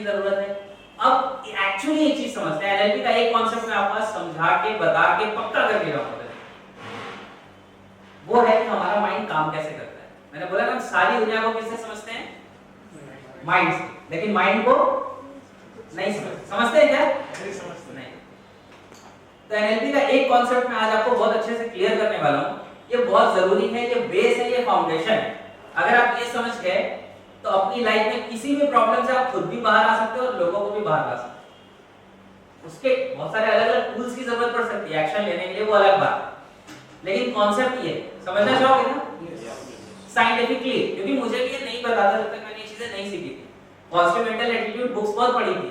की जरूरत है। अब एक्चुअली एक चीज समझते हैं, एनएलपी का एक कॉन्सेप्ट मैं आपको समझा के बता के पक्का कर दे रहा हूं, वो है कि हमारा माइंड काम कैसे करता है। मैंने बोला ना, सारी दुनिया को किससे समझते हैं? माइंड से। लेकिन माइंड को नहीं समझते हैं क्या? नहीं। तो एनएलपी का एक कॉन्सेप्ट मैं आज आपको बहुत अच्छे से क्लियर करने वाला हूं। ये बहुत जरूरी है, ये बेस है, ये फाउंडेशन है। अगर आप ये समझ गए तो अपनी लाइफ में किसी भी प्रॉब्लम से आप खुद भी बाहर आ सकते हो और लोगों को भी बाहर ला सकते हो। उसके बहुत सारे अलग अलग टूल्स की जरूरत पड़ सकती है एक्शन लेने के लिए, वो अलग बात है। लेकिन कॉन्सेप्ट ये समझना चाहोगे ना साइंटिफिकली, क्योंकि मुझे भी ये नहीं पता था जब तक मैंने ये चीजें नहीं सीखी थी। पॉजिटिव मेंटल एटीट्यूड बुक्स बहुत पढ़ी थी,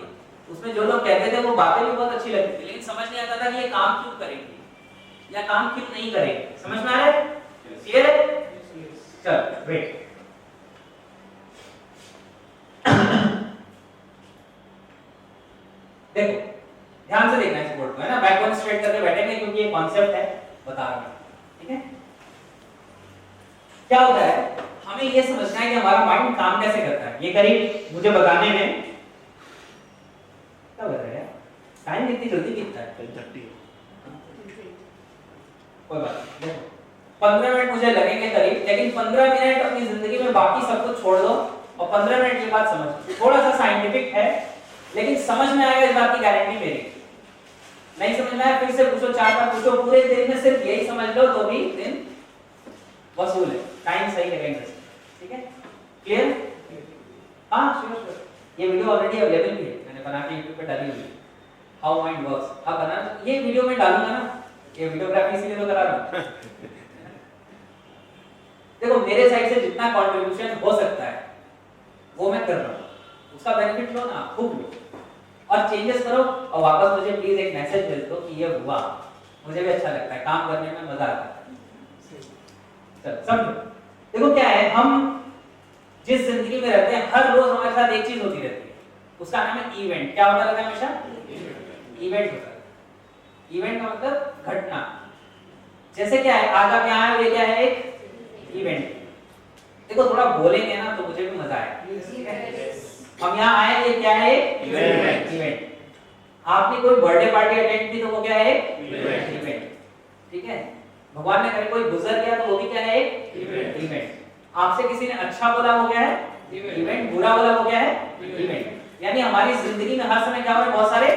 उसमें जो लोग कहते थे वो बातें भी बहुत अच्छी लगती थी, लेकिन समझ नहीं आता था कि ये काम क्यों करेंगे या काम क्यों नहीं करेंगे। समझ में आ रहा है? क्लियर है? चल वेट। देखो ध्यान से देखना इस बोर्ड को, है ना, बैकवर्ड स्ट्रेट करके बैठेंगे क्योंकि ये कॉन्सेप्ट है, बता रहा हूं। ठीक है, क्या होता है, हमें ये समझना है कि हमारा माइंड काम कैसे करता है। ये करीब मुझे बताने में क्या बता रहा है, टाइम कितनी जल्दी बीतता है, 10:30। कोई बात नहीं, देखो 15 मिनट मुझे लगेंगे करीब, लेकिन 15 मिनट अपनी जिंदगी में बाकी सब कुछ छोड़ दो और 15 मिनट के बाद समझ। थोड़ा सा साइंटिफिक है लेकिन समझ में आएगा, इस बात की गारंटी मेरी। नहीं समझ में आया फिर से पूछो, 4 बार पूछो, पूरे दिन में सिर्फ यही समझ लो तो भी दिन वसूल है, टाइम सही लगेगा। ठीक है, क्लियर? हाँ श्योर। ये वीडियो ऑलरेडी अवेलेबल भी है, मैंने बना के YouTube पे डाली हुई है, हाउ माइंड वर्क्स। आप बना, ये वीडियो में डालूंगा ना, ये वीडियोग्राफी इसलिए तो करा रहा हूं। देखो मेरे साइड से जितना कंट्रीब्यूशन हो सकता है वो मैं कर रहा हूं, उसका बेनिफिट लो ना, खूब लो और चेंजेस करो और वापस मुझे प्लीज एक मैसेज भेज दो कि ये हुआ। मुझे भी अच्छा लगता है, काम करने में मजा आता है। चल समझो, देखो क्या है, हम जिस जिंदगी में रहते हैं हर रोज हमारे साथ एक चीज होती रहती है, उसका नाम है इवेंट। क्या होता रहता है हमेशा? इवेंट होता है। इवेंट का मतलब घटना। जैसे क्या है, आज आप यहाँ आए, ये क्या है, एक इवेंट। देखो थोड़ा बोलेंगे ना तो मुझे भी मजा आएगा। हम यहाँ आए, ये क्या है, इवेंट। आपने कोई बर्थडे पार्टी अटेंड की तो वो क्या है, इवेंट। ठीक है, भगवान ने करे कोई गुजर गया तो वो भी क्या है, इवेंट। आपसे किसी ने अच्छा बोला वो क्या है, इवेंट। बुरा बोला वो क्या है, इवेंट। यानी हमारी जिंदगी में हर समय क्या हो रहा है, बहुत सारे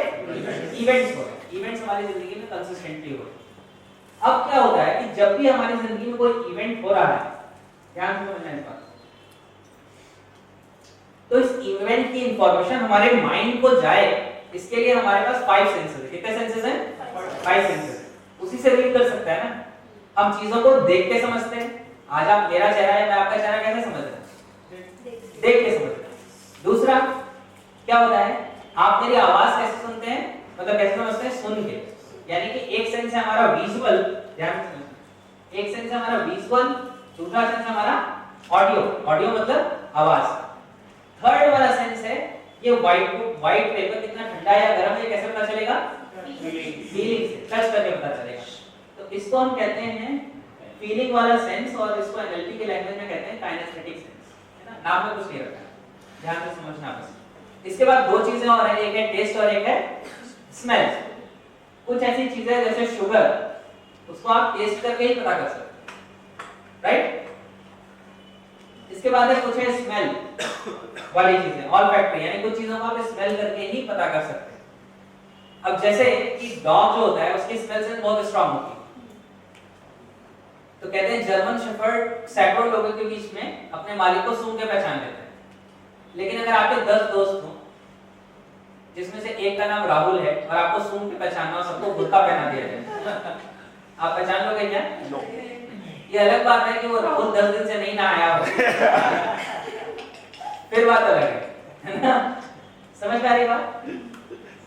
इवेंट्स हो रहे हैं। इवेंट्स हमारी जिंदगी में कंसिस्टेंटली हो रहे हैं। अब क्या होता है कि जब भी हमारी जिंदगी में कोई इवेंट हो रहा है, ध्यान से समझना इस बात, तो इस इवेंट की इंफॉर्मेशन हमारे माइंड को जाए, इसके लिए हमारे पास 5 सेंसेस है। कितने सेंसेस हैं? 5 सेंसेस। उसी से रीड कर सकते हैं ना, हम चीजों को देख के समझते हैं। आज आप मेरा चेहरा है, मैं आपका चेहरा कैसे समझ रहे हैं? देख के समझते हैं। दूसरा क्या होता है, आप मेरी आवाज कैसे सुनते हैं, मतलब कैसे समझते हैं? सुन के। यानी कि एक सेंस है हमारा विजुअल, ध्यान से समझना, एक सेंस है हमारा विजुअल, दूसरा सेंस है हमारा ऑडियो। ऑडियो मतलब आवाज। थर्ड वाला सेंस है ये व्हाइट पेपर कितना ठंडा या गर्म है, ये कैसे पता चलेगा? फीलिंग से, टच करके पता चलेगा। तो इसको हम कहते हैं फीलिंग वाला सेंस, और इसको एनएलपी के लैंग्वेज में कहते हैं काइनेस्थेटिक सेंस, है ना, नाम में कुछ नहीं रखा है, ध्यान से समझना बस। इसके बाद 2 चीजें और हैं, एक है टेस्ट और एक है स्मेल। कुछ ऐसी चीजें जैसे शुगर, उसको आप टेस्ट करके ही पता कर सकते हैं, राइट? इसके बाद है कुछ है स्मेल वाली चीजें, ऑलफैक्टरी, यानी कुछ चीजों को आप स्मेल करके ही पता कर सकते हैं। अब जैसे कि डॉग जो होता है उसकी स्मेल सेंस बहुत स्ट्रांग होती है, तो कहते हैं जर्मन शेफर्ड सैकड़ों लोगों के बीच में अपने मालिक को सूंघ के पहचान लेते हैं। लेकिन अगर आपके 10 दोस्त हो जिसमें से एक का नाम राहुल है और आपको सूंघ के पहचानना हो, सबको बुर्का पहना दिया जाए, आप पहचान लोगे क्या? ये अलग बात है कि वो राहुल 10 दिन से नहीं नहाया हो, फिर बात अलग है ना? समझ में आ रही बात?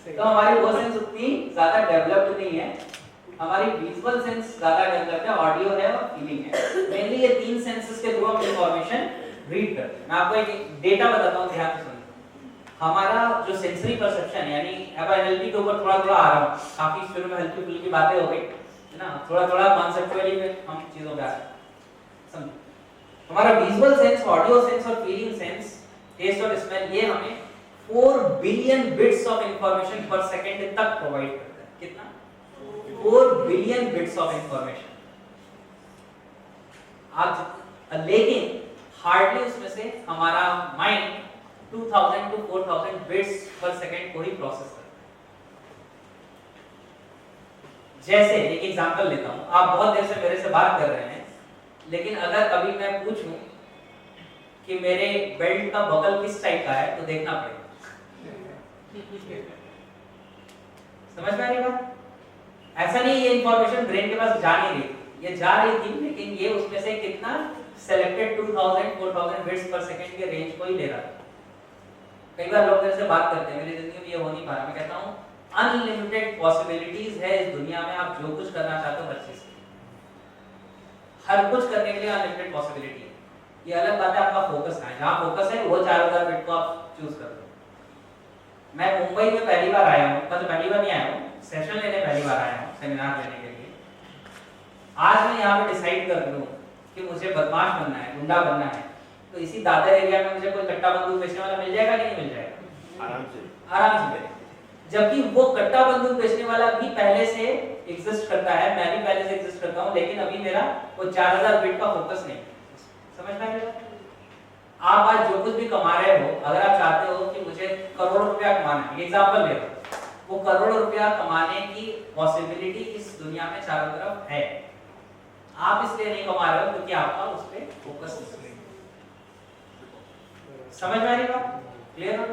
तो हमारी वो सेंस उतनी ज्यादा डेवलप्ड नहीं है, हमारी विजुअल सेंस ज्यादा डेवलप्ड है, ऑडियो है और फीलिंग है। मेनली ये 3 सेंसेस के थ्रू हम इंफॉर्मेशन रीड करते हैं। मैं आपको एक डेटा बताता हूं, ध्यान से सुनिए। हमारा जो सेंसरी परसेप्शन, यानी अब एनएलपी के ऊपर थोड़ा थोड़ा आ रहा हूं, काफी शुरू में हल्की फुल्की बातें हो गई है ना, थोड़ा थोड़ा कॉन्सेप्चुअली में हम चीजों पे आ रहे हैं। समझो, हमारा विजुअल सेंस, ऑडियो सेंस और फीलिंग सेंस, टेस्ट और स्मेल, ये हमें 4 बिलियन बिट्स ऑफ इंफॉर्मेशन पर सेकंड तक प्रोवाइड करता है। कितना? 4 बिलियन बिट्स ऑफ इंफॉर्मेशन। आज लेकिन हार्डली उसमें से हमारा माइंड 2000 टू 4000 बिट्स पर सेकंड को ही प्रोसेस करता है। जैसे एक एग्जांपल लेता हूं, आप बहुत देर से मेरे से बात कर रहे हैं, लेकिन अगर अभी मैं पूछूं कि मेरे बेल्ट का बकल किस टाइप का है तो देखना पड़ेगा। समझ में आ रही बात? ऐसा नहीं ये इंफॉर्मेशन ब्रेन के पास जा नहीं रही, ये जा रही थी, लेकिन ये उसमें से कितना सेलेक्टेड 2000 4000 बिट्स पर सेकंड के रेंज को ही ले रहा था। कई बार लोग मेरे से बात करते हैं, मेरी जिंदगी में ये हो नहीं पा रहा, मैं कहता हूँ अनलिमिटेड पॉसिबिलिटीज है इस दुनिया में, आप जो कुछ करना चाहते हो हर चीज, हर कुछ करने के लिए अनलिमिटेड पॉसिबिलिटी है। ये अलग बात है आपका फोकस कहाँ है, जहाँ फोकस है वो 4000 बिट को आप चूज कर दो। मैं मुंबई में पहली बार आया हूँ, मतलब पहली बार नहीं आया हूँ, सेशन लेने पहली बार आया हूँ, सेमिनार लेने के लिए। आज मैं यहाँ पे डिसाइड कर लूँ कि मुझे बदमाश बनना है, गुंडा बनना है, तो इसी दादर एरिया में मुझे कोई कट्टा बंदूक बेचने वाला मिल जाएगा कि नहीं मिल जाएगा? आराम से। जबकि वो कट्टा बंदूक बेचने वाला भी पहले से एग्जिस्ट करता है, मैं भी पहले से एग्जिस्ट करता हूँ, लेकिन अभी मेरा वो 4000 बिट का फोकस नहीं। समझ में आ रहा है? आप आज जो कुछ भी कमा रहे हो, अगर आप चाहते हो कि मुझे करोड़ों रुपया कमाना है, एग्जांपल ले रहा हूं, वो करोड़ों रुपया कमाने की पॉसिबिलिटी इस दुनिया में चारों तरफ है। आप इसलिए नहीं कमा रहे हो क्योंकि आपका उस पे फोकस नहीं। समझ में आ रही बात? क्लियर हो?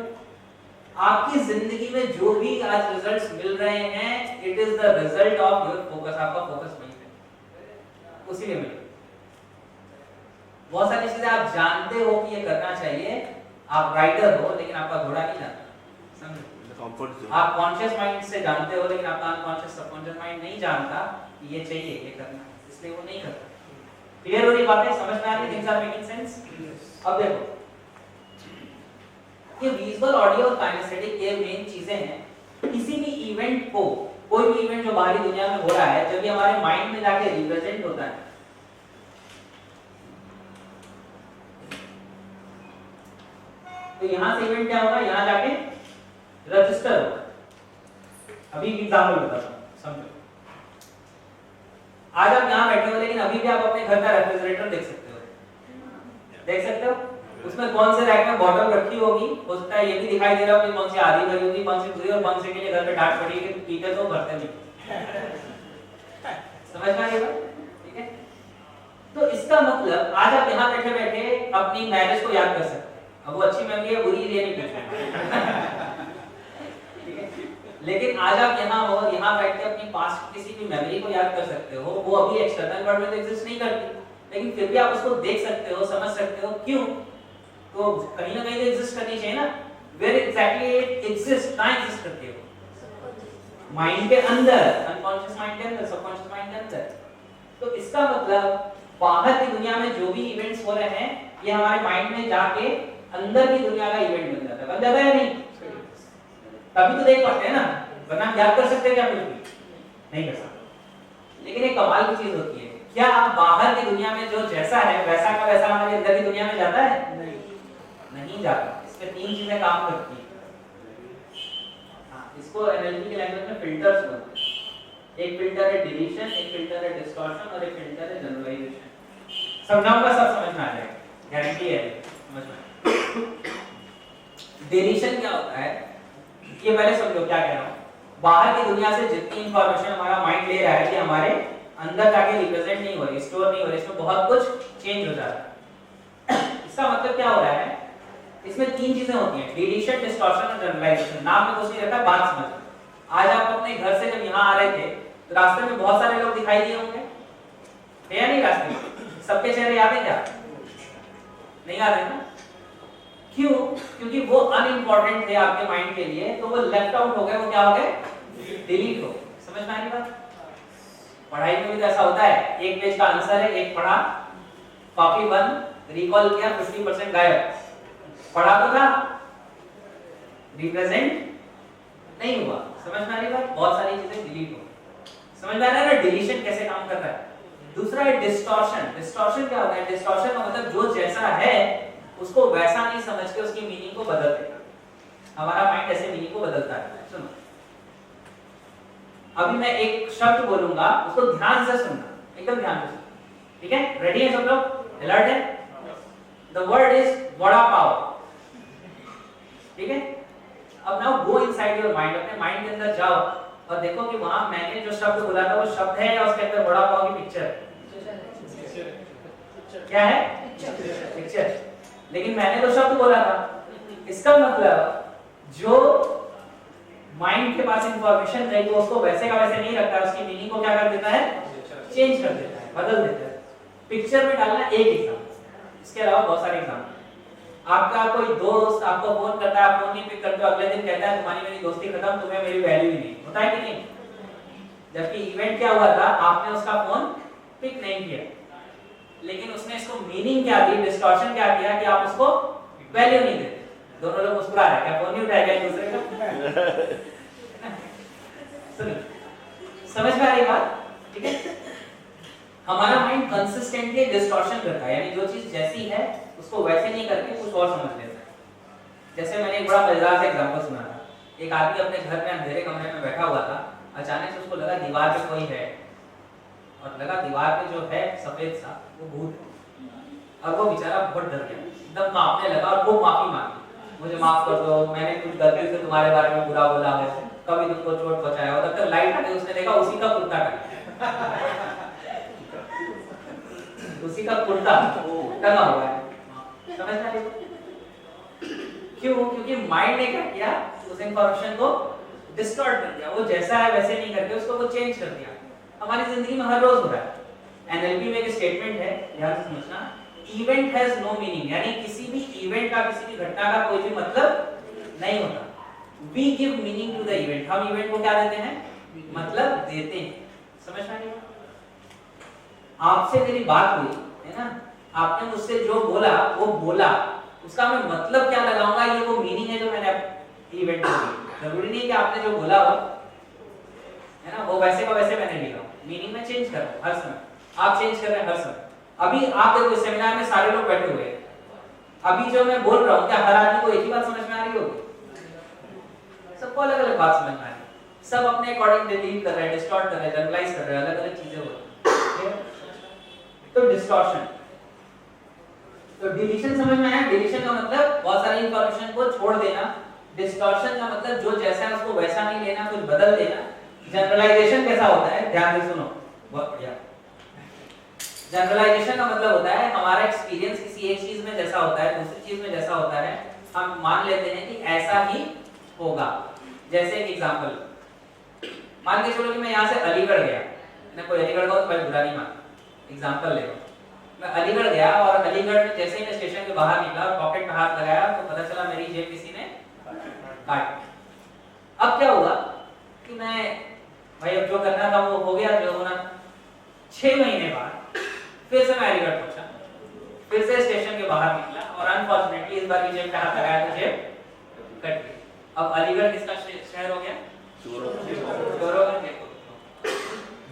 आपकी जिंदगी में जो भी आज रिजल्ट्स मिल रहे हैं, it is the result of your focus. आपका फोकस वहीं पे, उसी में मिले। बहुत सारी चीजें आप जानते हो कि ये करना चाहिए, आप राइडर हो लेकिन आपका घोड़ा नहीं जानता, समझो? आप कॉन्शियस माइंड से जानते हो लेकिन आपका अनकॉन्शियस सबकॉन्शियस माइंड नहीं जानता कि ये चाहिए, ये करना, इसलिए वो नहीं करता। क्लियर हो रही बातें? समझ में आ रही? Things are making sense? अब देखो, ये विजुअल, ऑडियो और काइनेस्थेटिक ये मेन चीजें हैं। किसी भी इवेंट को, कोई भी इवेंट जो बाहरी दुनिया में हो रहा है, जब ये हमारे माइंड में जाके रिप्रेजेंट होता है, तो यहां से इवेंट क्या होगा, यहां जाके रजिस्टर होगा। अभी एग्जांपल बताता हूं, समझो। आज आप यहां बैठे हो, लेकिन अभी भी आप अपने घर का रेफ्रिजरेटर देख सकते हो। देख सकते हो उसमें कौन से रैक में बॉटल रखी होगी, हो सकता है ये भी दिखाई दे रहा हो कि कौन सी आधी भरी होगी, कौन सी पूरी, और कौन से के लिए घर पे डांट पड़ेगी, पीते तो भरते नहीं। समझ में आ रही बात? ठीक है। तो इसका मतलब आज आप यहां बैठे बैठे अपनी मैरिज को याद कर सकते हैं। अब वो अच्छी मेमोरी है, बुरी ये नहीं पूछना, ठीक है? लेकिन आज आप यहाँ हो, यहाँ बैठ के अपनी पास्ट किसी भी मेमोरी को याद कर सकते हो। वो अभी एक्सटर्नल वर्ल्ड में तो एग्जिस्ट नहीं करती, लेकिन फिर भी आप उसको देख सकते हो, समझ सकते हो। क्यों? तो कहीं ना कहीं तो एग्जिस्ट करनी चाहिए ना। वेयर एग्जैक्टली इट एग्जिस्ट, कहाँ एग्जिस्ट करती है वो? माइंड के अंदर, अनकॉन्शियस माइंड के अंदर, सबकॉन्शियस माइंड के अंदर। तो इसका मतलब बाहर की दुनिया में जो भी इवेंट्स हो रहे हैं, ये हमारे माइंड में जाके अंदर की दुनिया का इवेंट बन जाता है। बन जाता है या नहीं? तभी तो देख पाते हैं ना, वरना याद कर सकते हैं क्या? कुछ भी नहीं कर सकते। लेकिन एक कमाल की चीज होती है, क्या बाहर की दुनिया में जो जैसा है वैसा का वैसा हमारे अंदर की दुनिया में जाता है? नहीं जाता। इसमें 3 चीजें काम करती हैं। हाँ, इसको एनएलपी के लैंग्वेज में फिल्टर्स बोलते हैं। एक फिल्टर है डिलीशन, एक फिल्टर है डिस्टॉर्शन और एक फिल्टर है जनरलाइजेशन। समझाऊंगा, सब समझ में आ जाएगा, गारंटी है। समझ में डिलीशन क्या होता है, ये पहले समझो क्या कह रहा हूँ। बाहर की दुनिया से जितनी इंफॉर्मेशन हमारा माइंड ले रहा है, ये हमारे अंदर जाके रिप्रेजेंट नहीं हो रही, स्टोर नहीं हो रही, इसमें बहुत कुछ चेंज हो जाता है। इसका मतलब क्या हो रहा है, इसमें 3 चीजें होती हैं, डिलीशन, डिस्टॉर्शन और जनरलाइजेशन। नाम में कुछ नहीं रहता, बात समझ। आज आप अपने घर से जब यहाँ आ रहे थे तो रास्ते में बहुत सारे लोग दिखाई दिए होंगे, है या नहीं? रास्ते में सबके चेहरे याद है क्या? नहीं याद है ना? क्यों? क्योंकि वो अनइम्पोर्टेंट थे आपके माइंड के लिए, तो वो लेफ्ट आउट हो गए, वो क्या हो गए? डिलीट हो गए। समझ में आ रही बात? पढ़ाई में भी तो ऐसा होता है, एक पेज का आंसर है, एक पढ़ा, कॉपी बंद, रिकॉल किया, 50% गायब। पढ़ा तो था, रिप्रेजेंट नहीं हुआ। समझ में आ रही बात? बहुत सारी चीजें डिलीट हो। समझ में आ रहा है ना डिलीशन कैसे काम करता है? दूसरा है डिस्टॉर्शन। डिस्टॉर्शन क्या होता है? डिस्टॉर्शन का मतलब जो जैसा है उसको वैसा नहीं समझ के उसकी मीनिंग को बदल देना। हमारा माइंड ऐसे मीनिंग को बदलता है। सुनो, अभी मैं एक शब्द बोलूंगा, उसको ध्यान से सुनना, एकदम ध्यान से सुनना, ठीक है? रेडी है सब लोग? अलर्ट है? The word is vada pav, ठीक है? अब now go inside your mind, अपने माइंड के अंदर जाओ और देखो कि वहां मैंने जो शब्द बोला था वो शब्द है या उसके अंदर वड़ा पाव की पिक्चर है? क्या है? पिक्चर। लेकिन मैंने तो शब्द बोला था। इसका मतलब जो माइंड के पास इंफॉर्मेशन गई वो उसको वैसे का वैसे नहीं रखता है, उसकी मीनिंग को क्या कर देता है? चेंज कर देता है, बदल देता है। पिक्चर में डालना एक एग्जांपल, इसके अलावा बहुत सारे एग्जांपल। आपका कोई दोस्त आपको फोन करता है, आप फोन नहीं पिक करते हो, अगले दिन कहता है तुम्हारी मेरी दोस्ती खत्म, तुम्हें मेरी वैल्यू ही नहीं। होता है कि नहीं? जबकि इवेंट क्या हुआ था, आपने उसका फोन पिक नहीं किया, लेकिन उसने इसको मीनिंग क्या दी, डिस्टॉर्शन क्या किया कि आप उसको वैल्यू नहीं देते। दोनों लोग मुस्कुरा रहे हैं, क्या फोन नहीं उठाएगा एक दूसरे का? सुनिए, समझ में आ रही बात? ठीक है? हमारा माइंड कंसिस्टेंटली डिस्टॉर्शन करता है, यानी जो चीज जैसी है उसको वैसे नहीं करके कुछ और समझ लेता है। जैसे मैंने एक बड़ा मजेदार सा एग्जांपल सुना था। एक आदमी अपने घर में अंधेरे कमरे में बैठा हुआ था, अचानक से उसको लगा दीवार पे कोई है, और लगा दीवार पे जो है सफेद सा वो भूत है। अब वो बेचारा बहुत डर गया, एकदम कांपने लगा और खूब माफी मांगी, मुझे माफ कर दो, मैंने कुछ गलती से तुम्हारे बारे में बुरा बोला है, कभी तुमको चोट पहुंचाया। और तब तक लाइट आ गई, उसने देखा उसी का कुर्ता टंगा उसी का कुर्ता टंगा हुआ है। समझ में आ रही? क्यों? क्योंकि माइंड ने क्या किया, उस इंफॉर्मेशन को डिस्टॉर्ट कर दिया, वो जैसा है वैसे नहीं करके उसको वो चेंज कर दिया। हमारी जिंदगी में हर रोज हो रहा है। एनएलपी में एक स्टेटमेंट है, ध्यान से समझना, इवेंट हैज नो मीनिंग, यानी किसी भी इवेंट का, किसी भी घटना का कोई भी मतलब नहीं होता। We give meaning to the event, हम इवेंट को क्या देते हैं? मतलब देते हैं। समझ में आ रही है? आपसे मेरी बात हुई है ना, आपने मुझसे जो बोला वो बोला, उसका मैं मतलब क्या लगाऊंगा, ये वो मीनिंग है जो मैंने इवेंट को दी। जरूरी नहीं कि आपने जो बोला हो है ना वो वैसे का वैसे मैंने लिया, मीनिंग में चेंज कर रहा हूं हर समय, आप चेंज कर रहे हैं हर समय। अभी आप देखो सेमिनार में सारे लोग बैठे हुए हैं, अभी जो मैं बोल रहा हूं क्या हर आदमी को एक ही बात समझ में आ रही होगी? सबको अलग अलग बात समझ में आ रही है, सब अपने अकॉर्डिंग डिलीट कर रहे हैं, डिस्टॉर्ट कर रहे हैं, जनरलाइज कर रहे हैं, अलग अलग चीजें हो रही हैं। तो डिस्टॉर्शन, तो डिलीशन समझ में आया? डिलीशन का मतलब बहुत सारी इंफॉर्मेशन को छोड़ देना, डिस्टॉर्शन का मतलब जो जैसा है उसको वैसा नहीं लेना, कुछ बदल देना। जनरलाइजेशन कैसा होता है, ध्यान से सुनो, बहुत बढ़िया। जनरलाइजेशन का मतलब होता है हमारा एक्सपीरियंस किसी एक चीज में जैसा होता है, दूसरी चीज में जैसा होता है, हम मान लेते हैं कि ऐसा ही होगा। जैसे एक एग्जांपल, मान के चलो कि मैं यहाँ से अलीगढ़ गया, मैं कोई अलीगढ़ का तो मैं बुरा नहीं मानता, एग्जांपल ले लो, मैं अलीगढ़ गया और अलीगढ़ में जैसे ही मैं स्टेशन के बाहर निकला और पॉकेट में हाथ लगाया तो पता चला मेरी जेब किसी ने काट। अब क्या हुआ कि मैं भाई अब जो करना था वो हो गया, जो होना। 6 महीने बाद फिर से मैं अलीगढ़ पहुंचा, फिर से स्टेशन के बाहर निकला और अनफॉर्चुनेटली इस बार जेब पे हाथ लगाया तो जेब कट गई। अब अलीगढ़ किसका शहर हो गया? चोरों का।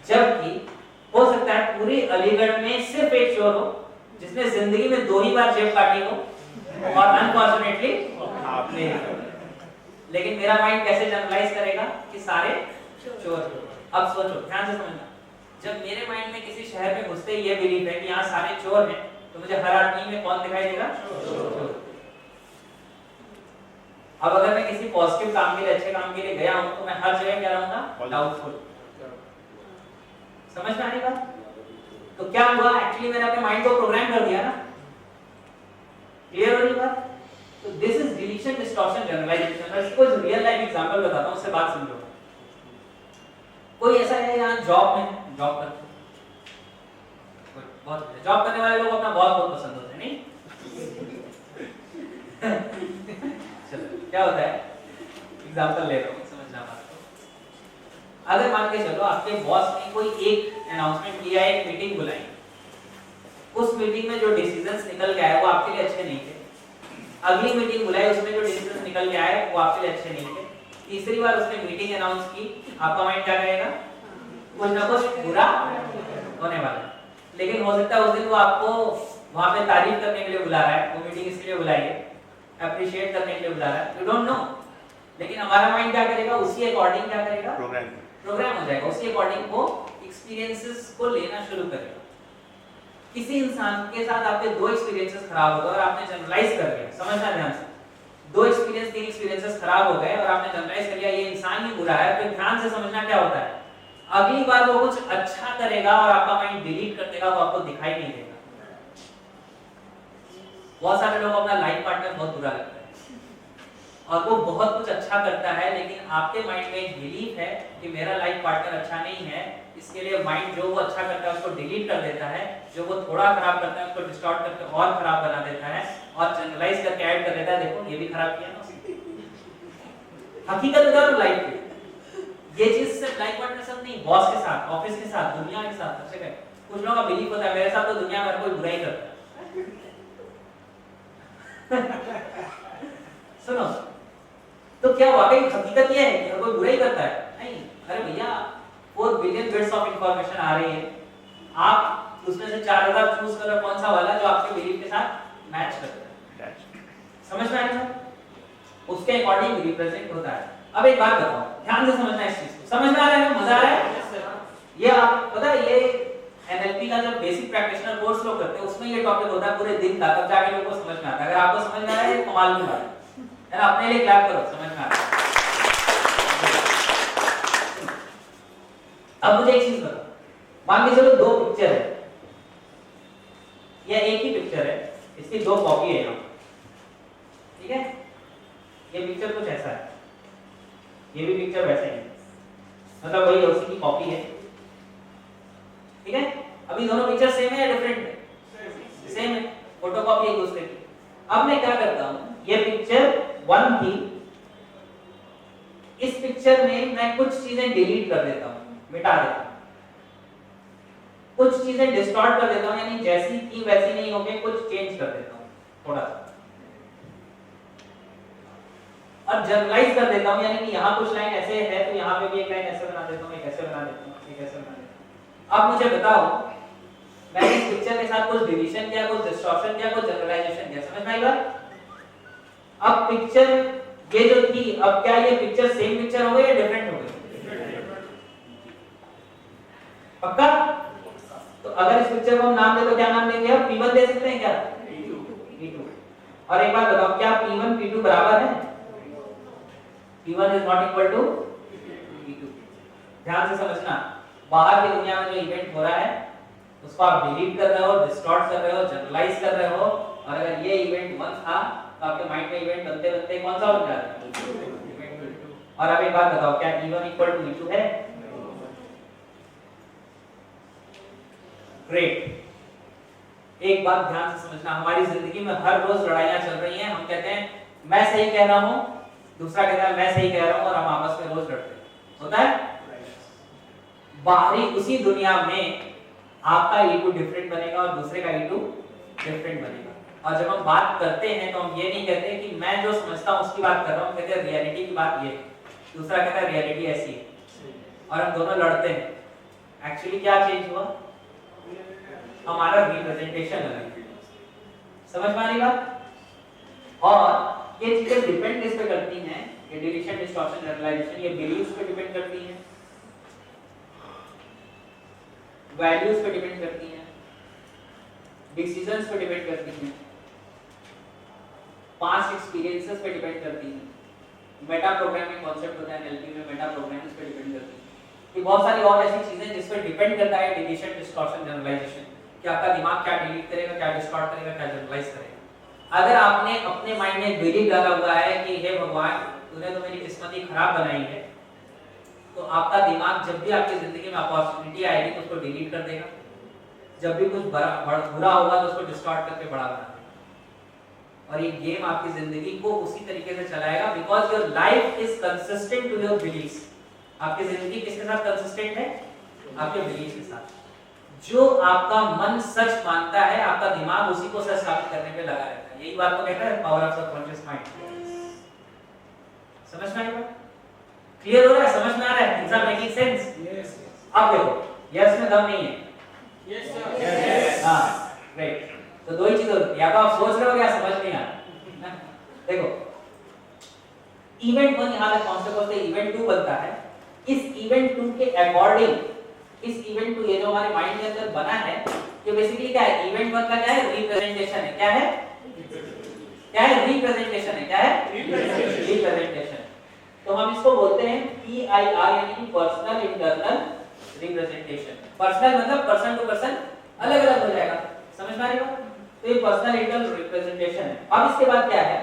जबकि हो सकता है पूरी अलीगढ़ में सिर्फ एक चोर हो जिसने जिंदगी में 2 ही बार जेब काटी हो और अनफॉर्चुनेटली आपने। लेकिन मेरा माइंड कैसे जनरलाइज करेगा कि सारे चोर। अब सोचो, ध्यान से समझना, जब मेरे माइंड में किसी शहर में घुसते ही ये बिलीव है कि यहाँ सारे चोर हैं, तो मुझे हर आदमी में कौन दिखाई देगा? चोर। अब अगर मैं किसी पॉजिटिव काम के लिए, अच्छे काम के लिए गया हूं तो मैं हर जगह क्या रहूंगा? डाउटफुल। समझ में आ रही बात? तो क्या हुआ, एक्चुअली मैंने अपने माइंड को प्रोग्राम कर दिया ना। क्लियर हो रही बात? तो this is deletion, distortion, generalization. मैं इसको रियल लाइफ एग्जांपल बताता हूं, उससे बात समझो। कोई ऐसा है यहाँ जॉब में, जॉब करते बहुत जॉब करने वाले लोग अपना बॉस बहुत पसंद होते हैं, नहीं? चलो क्या होता है, एग्जांपल ले रहा हूं, समझना बात को। अगर मान के चलो आपके बॉस ने कोई एक अनाउंसमेंट किया, एक मीटिंग बुलाई, उस मीटिंग में जो डिसीजंस निकल के आए वो आपके लिए अच्छे नहीं थे। अगली मीटिंग बुलाई, उसमें जो डिसीजंस निकल के आए वो आपके लिए अच्छे नहीं थे। तीसरी बार उसने मीटिंग अनाउंस की, आपका माइंड क्या करेगा? कुछ ना कुछ बुरा होने वाला है। लेकिन हो सकता है उस दिन वो आपको वहां पे तारीफ करने के लिए बुला रहा है, वो मीटिंग इसलिए बुलाई है, अप्रिशिएट करने के लिए बुला रहा है, यू डोंट नो। लेकिन हमारा माइंड क्या करेगा, उसी अकॉर्डिंग क्या करेगा, प्रोग्राम हो जाएगा, उसी अकॉर्डिंग वो एक्सपीरियंसेस को लेना शुरू करेगा। किसी इंसान के साथ आपके दो एक्सपीरियंसेस खराब हो गए और आपने जनरलाइज कर लिया, समझना ध्यान से, दो एक्सपीरियंस तीन एक्सपीरियंसेस खराब हो गए और आपने जनरलाइज कर लिया ये इंसान ही बुरा है, तो ध्यान से समझना क्या होता है, अगली बार वो कुछ अच्छा करेगा और आपका माइंड डिलीट कर देगा, वो आपको दिखाई नहीं देगा। बहुत सारे लोग अपना लाइफ पार्टनर बहुत बुरा लगता है और वो बहुत कुछ अच्छा करता है, लेकिन आपके माइंड में एक बिलीफ है कि मेरा लाइफ पार्टनर अच्छा नहीं है, इसके लिए माइंड जो वो अच्छा करता है उसको डिलीट कर देता है, जो वो थोड़ा खराब करता है उसको डिस्टॉर्ट करके और खराब बना देता है और जनरलाइज करके ऐड कर देता है, देखो ये भी खराब किया ना। हकीकत बता लाइफ की ये चीज सिर्फ लाइफ पार्टनर सब नहीं, बॉस के साथ, ऑफिस के साथ, दुनिया के साथ, अच्छे गए कुछ लोगों का बिलीफ होता है मेरे साथ तो दुनिया में कोई बुराई करता है। सुनो, तो क्या वाकई हकीकत ये है कि हर कोई बुराई करता है? नहीं, अरे भैया 4 बिलियन बिट्स ऑफ इंफॉर्मेशन आ रही है, आप उसमें से 4000 चूज करो कौन सा वाला जो आपके बिलीफ के साथ मैच करता है। समझ में आया? उसके अकॉर्डिंग रिप्रेजेंट होता है। अब एक बात बताओ, ध्यान से समझना इस चीज को, समझ में आ रहा है? मजा आ रहा है? ये आप पता है ये एनएलपी का जब बेसिक प्रैक्टिशनर कोर्स लोग करते हैं उसमें ये टॉपिक होता है पूरे दिन का, तब जाके लोगों को समझ में आता है। अगर आपको समझ में आ रहा है कमाल की बात है ना, अपने लिए क्लैप करो, समझ में आ रहा है। अब मुझे एक चीज बताओ, मान के चलो दो पिक्चर है, या एक ही पिक्चर है, इसकी दो कॉपी है यहाँ, ठीक है? ये पिक्चर कुछ ऐसा है, ये भी पिक्चर वैसा ही है, मतलब वही उसी की कॉपी है, ठीक है? अभी दोनों पिक्चर सेम है या डिफरेंट है? सेम है, फोटोकॉपी एक दूसरे की। अब मैं क्या करता हूँ, ये पिक्चर 1 थी, इस पिक्चर में मैं कुछ चीजें डिलीट कर देता हूँ, मिटा देता हूँ, कुछ चीजें डिस्टॉर्ट कर देता हूँ, यानी जैसी थी वैसी नहीं होके कुछ चेंज कर देता हूँ थोड़ा सा, और जनरलाइज कर देता हूँ, यानी कि यहाँ कुछ लाइन ऐसे है तो यहाँ पे भी एक लाइन ऐसे बना देता हूँ, एक ऐसे बना देता हूँ, एक ऐसे बना देता हूँ। अब मुझे बताओ, मैंने इस पिक्चर के साथ कुछ डिवीजन किया, कुछ डिस्टॉर्शन किया, कुछ जनरलाइजेशन किया, समझ में आई बात? अब पिक्चर ये जो थी, अब क्या ये पिक्चर सेम पिक्चर हो गई या डिफरेंट हो गई? पक्का? तो अगर इस पिक्चर को हम नाम दे तो क्या नाम देंगे? अब P1 दे सकते हैं क्या? P2। और एक बात बताओ, क्या P1 P2 बराबर है? P1 is not equal to P2। ध्यान से समझना, बाहर की दुनिया में जो इवेंट हो रहा है उसको आप डिलीट कर रहे हो, डिस्टॉर्ट कर रहे हो, जनरलाइज कर रहे हो, और अगर ये इवेंट 1 था तो आपके माइंड में इवेंट बनते बनते कौन सा बन जाता है? और अब एक बात बताओ, क्या E1 equal to E2 है? ग्रेट। एक बात ध्यान से समझना, हमारी जिंदगी में हर रोज लड़ाइयां चल रही हैं, हम कहते हैं मैं सही कह रहा हूं, दूसरा कहता है मैं सही कह रहा हूं, और हम आपस में रोज लड़ते हैं, होता है? बाहरी उसी दुनिया में आपका ईगो डिफरेंट बनेगा और दूसरे का ईगो डिफरेंट बनेगा, और जब हम बात करते हैं तो हम ये नहीं कहते कि मैं जो समझता हूं उसकी बात कर रहा हूं, कहते हैं रियलिटी की बात ये, दूसरा कहता है रियलिटी ऐसी है, और हम दोनों लड़ते हैं। एक्चुअली क्या चेंज हुआ? हमारा रिप्रेजेंटेशन अलग है। समझ में आ रही बात? और ये चीजें डिपेंड किस पे करती हैं? ये डिलीशन, डिस्टॉर्शन, जनरलाइजेशन, ये बिलीव्स पे डिपेंड करती हैं, वैल्यूज पे डिपेंड करती हैं, डिसीजंस पे डिपेंड करती हैं, पास्ट एक्सपीरियंसेस पे डिपेंड करती हैं। मेटा प्रोग्रामिंग कॉन्सेप्ट होता है एनएलपी में, मेटा प्रोग्रामिंग पे डिपेंड करती है। ये बहुत सारी और ऐसी चीजें जिस पे डिपेंड करता है डिलीशन, डिस्टॉर्शन, जनरलाइजेशन, कि आपका दिमाग क्या डिलीट करेगा, क्या डिस्टॉर्ट करेगा, क्या जनरलाइज करेगा। अगर आपने अपने माइंड में बिलीव डाला हुआ है कि हे भगवान तूने तो मेरी किस्मत ही खराब बनाई है, तो आपका दिमाग जब भी आपकी जिंदगी में अपॉर्चुनिटी आएगी तो उसको डिलीट कर देगा, जब भी कुछ बुरा होगा तो उसको डिस्टॉर्ट करके बड़ा बना देगा, और ये गेम आपकी जिंदगी को उसी तरीके से चलाएगा, because your life is consistent to your beliefs. आपकी जिंदगी किसके साथ कंसिस्टेंट है? आपके बिलीफ के साथ। जो आपका मन सच मानता है, आपका दिमाग उसी को सच साबित करने पे लगा रहता है। यही बात तो कहता है पावर ऑफ सबकॉन्शियस माइंड। समझ में आया? क्लियर हो रहा है? समझ में आ रहा है? Is that making sense? Yes. अब देखो, यस में दम नहीं है। Yes sir. हां, राइट। तो दो ही चीजें होती है, या तो आप सोच रहे हो या समझ नहीं आ रहा। देखो, इवेंट 1 यहाँ तक पहुंचते पहुंचते इवेंट 2 बनता है। इस इवेंट 2 के अकॉर्डिंग, इस इवेंट 2 ये जो हमारे माइंड के अंदर बना है, ये बेसिकली क्या है, इवेंट 1 का क्या है, रिप्रेजेंटेशन है। क्या है, क्या है, रिप्रेजेंटेशन है। क्या है, रिप्रेजेंटेशन। तो हम इसको बोलते हैं PIR, यानी कि पर्सनल इंटरनल रिप्रेजेंटेशन। पर्सनल मतलब पर्सन टू पर्सन अलग अलग हो जाएगा, समझ में आ रही बात? तो ये पर्सनल इंटरनल रिप्रेजेंटेशन है। अब इसके बाद क्या है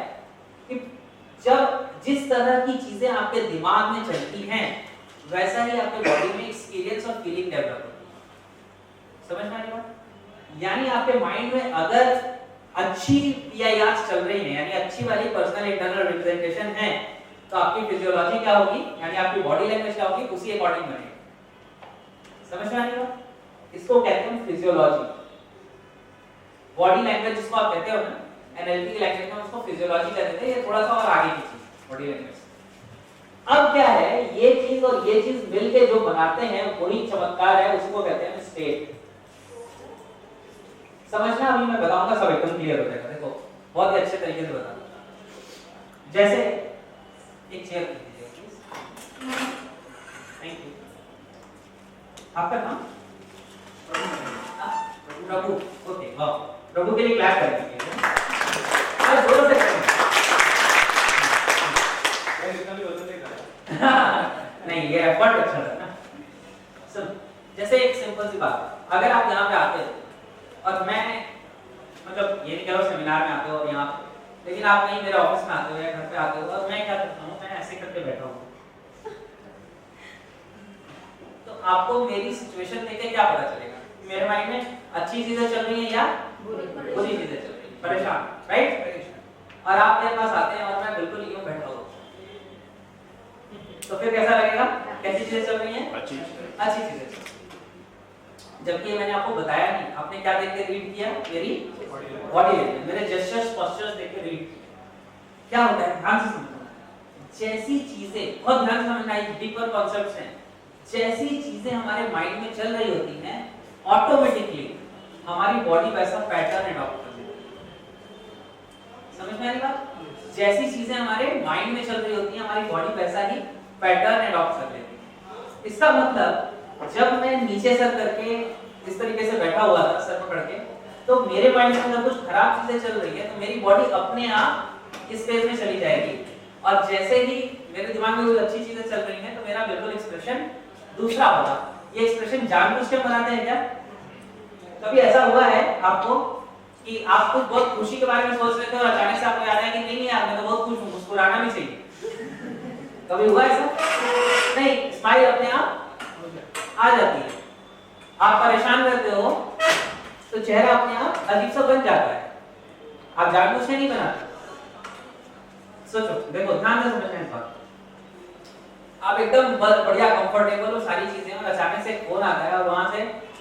कि जब जिस तरह की चीजें आपके दिमाग में चलती हैं वैसा ही आपके बॉडी में एक्सपीरियंस और फीलिंग डेवलप होती है, समझ में आ रही बात? यानी आपके माइंड में अगर अच्छी PIR चल रही है, यानी अच्छी वाली पर्सनल इंटरनल रिप्रेजेंटेशन है, तो आपकी फिजियोलॉजी क्या होगी, यानी आपकी बॉडी लैंग्वेज क्या होगी, उसी अकॉर्डिंग बनेगी। समझ में आ रही बात? इसको कहते हैं फिजियोलॉजी। बॉडी लैंग्वेज जिसको आप कहते हो ना, NLP की लैंग्वेज में उसको फिजियोलॉजी कहते हैं। ये थोड़ा सा और आगे की चीज बॉडी लैंग्वेज। अब क्या है, ये चीज और ये चीज मिलके जो बनाते हैं वही चमत्कार है, उसको कहते हैं स्टेट। समझना, अभी मैं बताऊंगा सब एकदम क्लियर हो जाएगा। देखो बहुत ही अच्छे तरीके से बताऊंगा। जैसे एक चेयर दीजिए प्लीज, थैंक यू। आपका नाम प्रभु, ओके, वाह, प्रभु के लिए क्लैप कर दीजिए। आज जोरों से करें। नहीं, ये एफर्ट अच्छा था ना। सुन, जैसे एक सिंपल सी बात, अगर आप यहाँ पे आते हो और मैं मतलब ये नहीं कह रहा सेमिनार में आते हो और यहाँ पे, लेकिन आप कहीं मेरे ऑफिस में आते हो या घर पे आते हो और मैं क्या करता हूँ, मैं ऐसे करके बैठा हूँ, तो आपको मेरी सिचुएशन देख के क्या पता चलेगा, मेरे माइंड में अच्छी चीजें चल रही हैं या बुरी चीजें चल रही हैं, परेशान, राइट? और आप मेरे पास आते हैं और मैं बिल्कुल यूं बैठा हूँ, तो फिर कैसा लगेगा? कैसी चीजें चल रही हैं? अच्छी चीजें। जबकि मैंने आपको बताया नहीं, आपने क्या देख के रीड किया? मेरी बॉडी लैंग्वेज, मेरे जेस्चर्स, पोस्चर्स देख के रीड किया। क्या होता है, ध्यान से समझना। जैसी चीजें, बहुत ध्यान से समझना, ये डीपर कॉन्सेप्ट्स हैं। जैसी चीजें हमारे माइंड में चल रही होती हैं, ऑटोमेटिकली हमारी बॉडी वैसा पैटर्न अडॉप्ट कर लेती है। समझ में आ रही बात? जैसी चीजें हमारे माइंड में चल रही होती हैं, हमारी बॉडी वैसा ही पैटर्न अडॉप्ट कर लेती है। इसका मतलब जब मैं नीचे सर करके इस तरीके से बैठा हुआ था, सर पकड़ के, तो मेरे माइंड में अगर कुछ खराब चीजें चल रही है तो मेरी बॉडी अपने आप इस फेज में चली जाएगी, और जैसे ही मेरे दिमाग में कुछ अच्छी चीजें चल रही हैं तो मेरा बिल्कुल एक्सप्रेशन दूसरा होगा। ये एक्सप्रेशन जानबूझ के बनाते हैं क्या? कभी ऐसा हुआ है आपको कि आप कुछ बहुत खुशी के बारे में सोच रहे थे और अचानक से आपको याद आया कि नहीं यार मैं तो बहुत खुश हूँ, मुस्कुराना भी चाहिए? कभी हुआ ऐसा? नहीं, स्माइल अपने आप आ जाती है। आप परेशान रहते हो तो चेहरा अपने आप अजीब सा बन जाता है, आप जानबूझ के नहीं बनाते। सोचो, देखो ध्यान से समझना इस बात। आप एकदम बढ़िया कंफर्टेबल हो सारी चीजें, और अचानक से फोन आता है और वहां से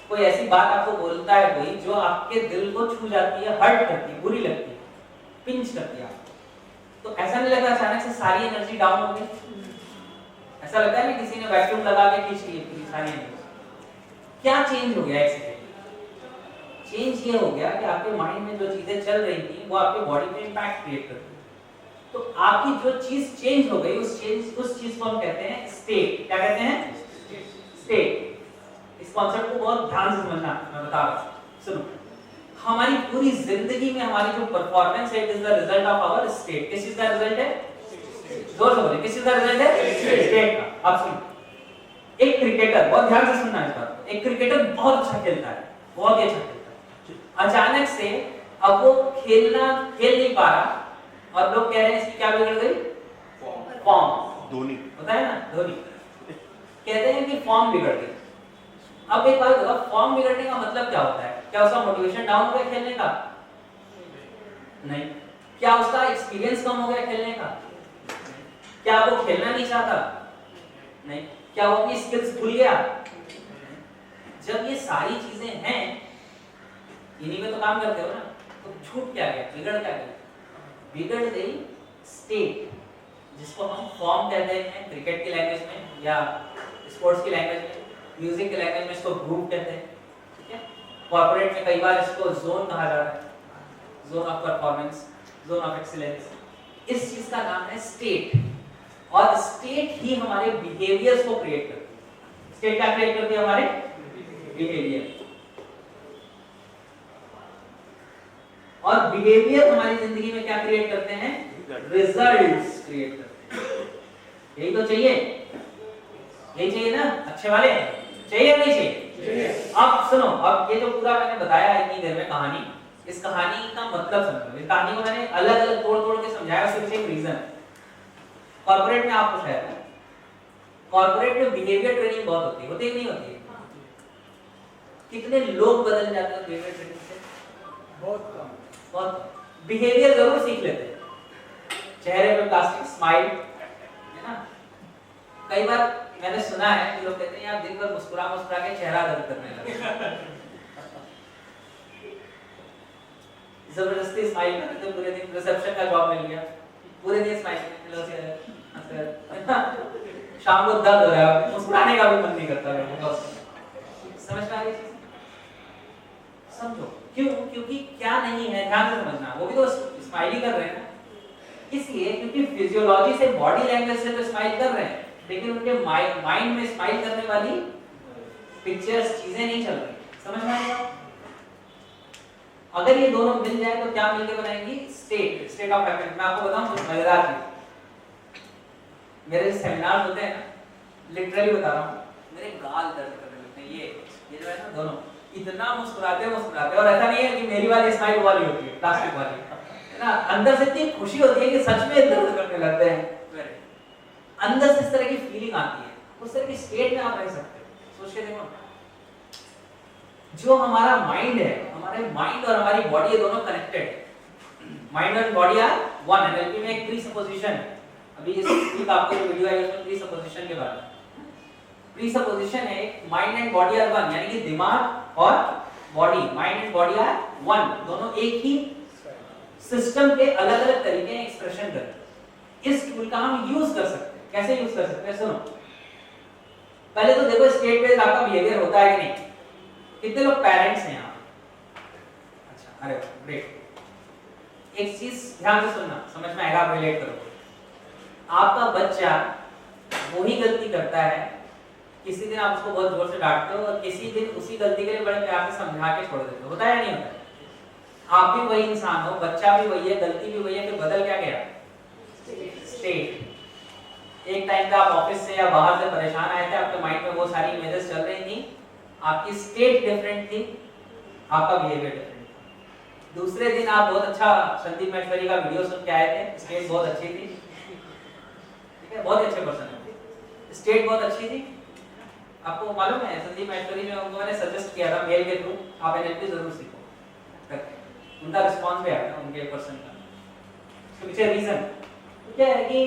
कोई ऐसी बात आपको बोलता है कोई जो आपके दिल को छू जाती है, हर्ट करती है, बुरी लगती है, पिंच करती है आपको, तो ऐसा नहीं लगता अचानक से सारी एनर्जी डाउन हो गई? ऐसा लगता है ना किसी ने वैक्यूम लगा के खींच ली पूरी सारी एनर्जी। क्या चेंज हो गया? एक सेकंड, चेंज ये हो गया कि आपके माइंड में जो चीजें चल रही थी वो आपके बॉडी पे इंपैक्ट क्रिएट करती है। तो आपकी जो चीज चेंज हो गई, उस चीज को हम कहते हैं स्टेट। क्या कहते हैं? स्टेट। इस कॉन्सेप्ट को बहुत ध्यान से समझना, मैं बता रहा हूं। सुनो, हमारी पूरी जिंदगी में हमारी जो परफॉर्मेंस है, it is the result of our state. किस चीज का रिजल्ट है? जोर से बोलिए, किस चीज का रिजल्ट है? स्टेट का। अब सुनो, एक क्रिकेटर, बहुत ध्यान से सुनना इस बात को, एक क्रिकेटर बहुत अच्छा खेलता है, बहुत ही अच्छा खेलता है, अचानक से अब वो खेल नहीं पा रहा और लोग कह रहे हैं इसकी क्या बिगड़ गई? फॉर्म। धोनी होता है ना, धोनी कहते हैं कि फॉर्म बिगड़ गई। अब एक बात बताओ, फॉर्म बिगड़ने का मतलब क्या होता है? क्या उसका मोटिवेशन डाउन हो गया खेलने का? नहीं। क्या उसका एक्सपीरियंस कम हो गया खेलने का? क्या वो खेलना नहीं चाहता? नहीं। क्या वो अपनी स्किल्स भूल गया? जब ये सारी चीजें हैं, इन्हीं में तो काम करते हो ना, तो छूट क्या गया? बिगड़ क्या गया? बिगड़ गई स्टेट, जिसको हम फॉर्म कहते हैं क्रिकेट की लैंग्वेज में, या स्पोर्ट्स की लैंग्वेज में, म्यूजिक की लैंग्वेज में इसको ग्रूव कहते हैं, ठीक है? कॉर्पोरेट में कई बार इसको जोन कहा जा रहा है, zone of performance, zone of excellence. इस चीज का नाम है स्टेट। और स्टेट ही हमारे बिहेवियर्स को क्रिएट करती है। स्टेट क्या क्रिएट करती है? हमारे बिहेवियर। और बिहेवियर हमारी जिंदगी में क्या क्रिएट करते हैं? रिजल्ट्स क्रिएट करते हैं। यही तो चाहिए, यही चाहिए ना? अच्छे वाले चाहिए या नहीं चाहिए? अब सुनो, अब ये जो पूरा मैंने बताया इतनी देर में कहानी, इस कहानी का मतलब समझो। इस कहानी को मैंने अलग अलग तोड़ तोड़ के समझाया, उसके पीछे एक रीजन है। कॉर्पोरेट में आपको शायद है, कॉर्पोरेट में बिहेवियर ट्रेनिंग बहुत होती है कि नहीं होती है? कितने लोग बदल जाते हैं बिहेवियर ट्रेनिंग से? बहुत कम। बहुत बिहेवियर जरूर सीख लेते हैं, चेहरे पे प्लास्टिक स्माइल है ना। कई बार मैंने सुना है कि लोग कहते हैं यार दिन भर मुस्कुरा मुस्कुरा के चेहरा दर्द करने लगा। जबरदस्ती स्माइल करते थे पूरे दिन, रिसेप्शन का जॉब मिल गया, पूरे दिन स्माइल शाम को दर्द हो रहा है, मुस्कुराने का भी मन नहीं करता। समझ में आ रही चीज? समझो क्यों? क्योंकि क्या नहीं है, ध्यान से समझना। वो भी तो स्माइल ही कर रहे हैं ना, इसलिए क्योंकि फिजियोलॉजी से, बॉडी लैंग्वेज से तो स्माइल कर रहे हैं, लेकिन उनके माइंड में स्माइल करने वाली पिक्चर्स, चीजें नहीं चल रही। समझ में आएगा? अगर ये दोनों मिल जाए तो क्या मिलके बनाएंगी? State of happiness. मैं आपको बताऊं कुछ मजेदार चीज। मेरे सेमिनार होते हैं ना, लिटरली बता रहा हूँ, मेरे गाल दर्द करने लगते हैं। ये जो है ना, दोनों इतना मुस्कुराते और ऐसा नहीं है कि मेरी वाली स्माइल वाली होती है, प्लास्टिक वाली है ना। अंदर से इतनी खुशी होती है कि सच में दर्द करने लगते हैं। अंदर से इस तरह की फीलिंग आती है, उस तरह की स्टेट में आप रह सकते हो। सोच के देखो, जो हमारा माइंड है, हमारे माइंड और हमारी बॉडी, ये दोनों कनेक्टेड है। माइंड और बॉडी आर वन। एनएलपी में एक प्रीसपोजिशन है, अभी इस वीक आपको जो वीडियो आई उसमें प्रीसपोजिशन के बारे में। प्रीसपोजिशन है mind and body are one, यानी कि दिमाग और body, mind and body are one, दोनों एक ही सिस्टम के अलग अलग तरीके हैं एक्सप्रेशन करते। इस टूल का हम यूज कर सकते हैं। कैसे यूज कर सकते हैं? सुनो, पहले तो देखो स्टेट बेस्ड आपका बिहेवियर होता है कि नहीं? कितने लोग पेरेंट्स हैं यहाँ? अच्छा, अरे ग्रेट। एक चीज ध्यान से सुनना, समझ में आएगा, आप रिलेट करोगे। आपका बच्चा वही गलती करता है, किसी दिन आप उसको बहुत जोर से डांटते हो और किसी दिन उसी गलती के लिए बड़े प्यार से समझा के छोड़ देते हो। होता है या नहीं होता? आप भी वही इंसान हो, बच्चा भी वही है, गलती भी वही है, फिर बदल क्या गया? स्टेट। एक टाइम पे आप ऑफिस से या बाहर से परेशान आए थे, आपके माइंड में वो सारी इमेजेस चल रही थी, आपकी स्टेट डिफरेंट थी, आपका बिहेवियर डिफरेंट था। दूसरे दिन आप बहुत अच्छा संदीप महेश्वरी का वीडियो सुन के आए थे, स्टेट बहुत अच्छी थी, ठीक है, बहुत अच्छे पर्सन है, स्टेट बहुत अच्छी थी। आपको मालूम है संदीप महेश्वरी में उनको मैंने सजेस्ट किया था मेल के थ्रू, आप एनएलपी जरूर सीखो, उनका रिस्पांस भी आया था उनके पर्सन का। इसके पीछे रीजन क्या है कि